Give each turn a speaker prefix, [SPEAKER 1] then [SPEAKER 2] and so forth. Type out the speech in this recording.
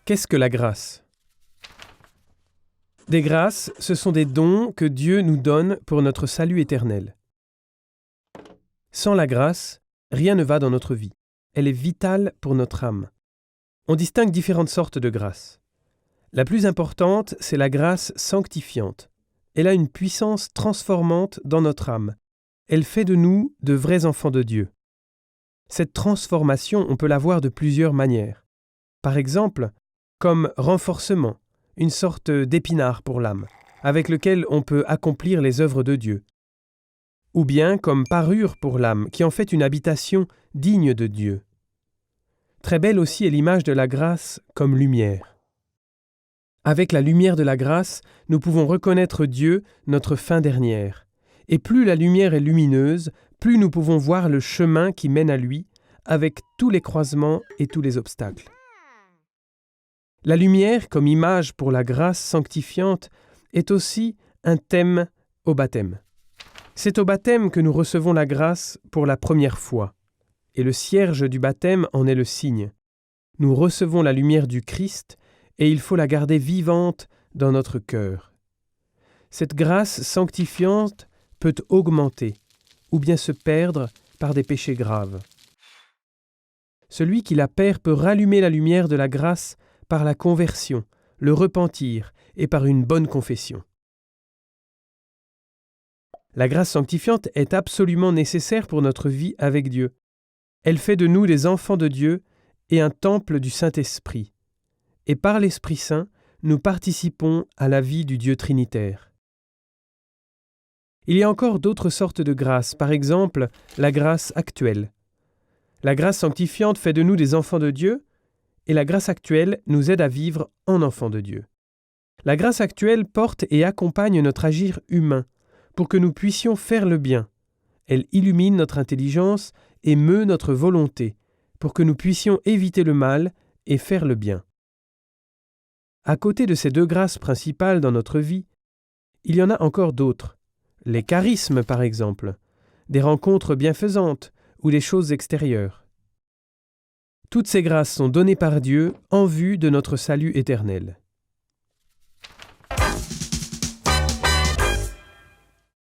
[SPEAKER 1] Qu'est-ce que la grâce? Des grâces, ce sont des dons que Dieu nous donne pour notre salut éternel. Sans la grâce, rien ne va dans notre vie. Elle est vitale pour notre âme. On distingue différentes sortes de grâces. La plus importante, c'est la grâce sanctifiante. Elle a une puissance transformante dans notre âme. Elle fait de nous de vrais enfants de Dieu. Cette transformation, on peut la voir de plusieurs manières. Par exemple, comme renforcement, une sorte d'épinard pour l'âme, avec lequel on peut accomplir les œuvres de Dieu. Ou bien comme parure pour l'âme, qui en fait une habitation digne de Dieu. Très belle aussi est l'image de la grâce comme lumière. Avec la lumière de la grâce, nous pouvons reconnaître Dieu, notre fin dernière. Et plus la lumière est lumineuse, plus nous pouvons voir le chemin qui mène à lui, avec tous les croisements et tous les obstacles. La lumière, comme image pour la grâce sanctifiante, est aussi un thème au baptême. C'est au baptême que nous recevons la grâce pour la première fois, et le cierge du baptême en est le signe. Nous recevons la lumière du Christ, et il faut la garder vivante dans notre cœur. Cette grâce sanctifiante peut augmenter, ou bien se perdre par des péchés graves. Celui qui la perd peut rallumer la lumière de la grâce par la conversion, le repentir et par une bonne confession. La grâce sanctifiante est absolument nécessaire pour notre vie avec Dieu. Elle fait de nous des enfants de Dieu et un temple du Saint-Esprit. Et par l'Esprit Saint, nous participons à la vie du Dieu trinitaire. Il y a encore d'autres sortes de grâces, par exemple la grâce actuelle. La grâce sanctifiante fait de nous des enfants de Dieu, et la grâce actuelle nous aide à vivre en enfants de Dieu. La grâce actuelle porte et accompagne notre agir humain, pour que nous puissions faire le bien. Elle illumine notre intelligence et meut notre volonté, pour que nous puissions éviter le mal et faire le bien. À côté de ces deux grâces principales dans notre vie, il y en a encore d'autres. Les charismes, par exemple, des rencontres bienfaisantes ou des choses extérieures. Toutes ces grâces sont données par Dieu en vue de notre salut éternel.